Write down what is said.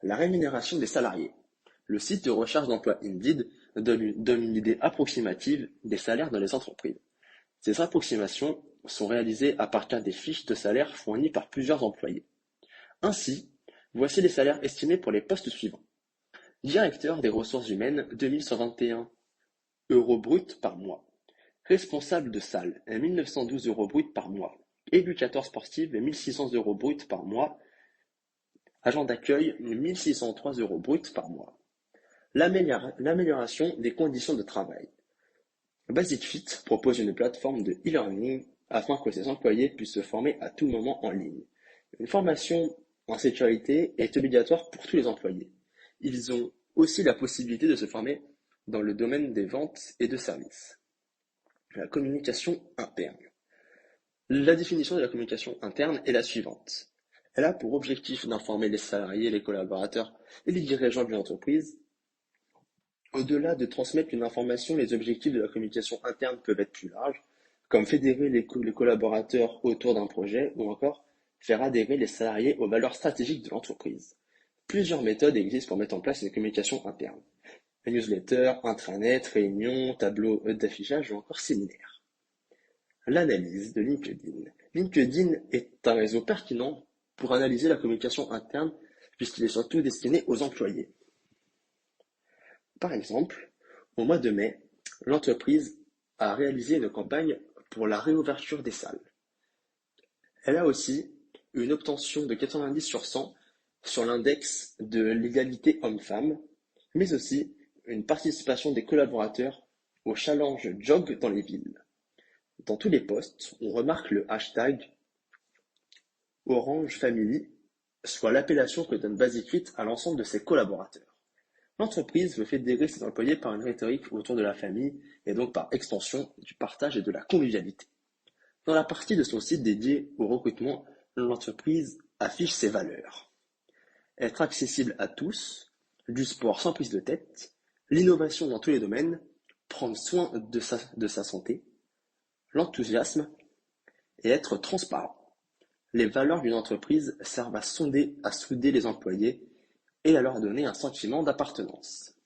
La rémunération des salariés. Le site de recherche d'emploi Indeed donne une idée approximative des salaires dans les entreprises. Ces approximations sont réalisées à partir des fiches de salaire fournies par plusieurs employés. Ainsi, voici les salaires estimés pour les postes suivants. Directeur des ressources humaines, 2121 euros bruts par mois. Responsable de salle, 1912 euros bruts par mois. Éducateur sportif, 1600 euros bruts par mois. Agent d'accueil, 1603 euros bruts par mois. L'amélioration des conditions de travail. Basic Fit propose une plateforme de e-learning afin que ses employés puissent se former à tout moment en ligne. Une formation en sécurité est obligatoire pour tous les employés. Ils ont aussi la possibilité de se former dans le domaine des ventes et de services. La communication interne. La définition de la communication interne est la suivante. Elle a pour objectif d'informer les salariés, les collaborateurs et les dirigeants d'une entreprise. Au-delà de transmettre une information, les objectifs de la communication interne peuvent être plus larges, comme fédérer les collaborateurs autour d'un projet ou encore faire adhérer les salariés aux valeurs stratégiques de l'entreprise. Plusieurs méthodes existent pour mettre en place une communication interne. Newsletter, intranet, réunions, tableaux d'affichage ou encore séminaires. L'analyse de LinkedIn. LinkedIn est un réseau pertinent pour analyser la communication interne puisqu'il est surtout destiné aux employés. Par exemple, au mois de mai, l'entreprise a réalisé une campagne pour la réouverture des salles. Elle a aussi une obtention de 90 sur 100 sur l'index de l'égalité homme-femme, mais aussi une participation des collaborateurs au challenge Jog dans les villes. Dans tous les posts, on remarque le hashtag Orange Family, soit l'appellation que donne Basic Fit à l'ensemble de ses collaborateurs. L'entreprise veut fédérer ses employés par une rhétorique autour de la famille et donc par extension du partage et de la convivialité. Dans la partie de son site dédiée au recrutement, l'entreprise affiche ses valeurs. Être accessible à tous, du sport sans prise de tête, l'innovation dans tous les domaines, prendre soin de sa santé, l'enthousiasme et être transparent. Les valeurs d'une entreprise servent à souder les employés et à leur donner un sentiment d'appartenance.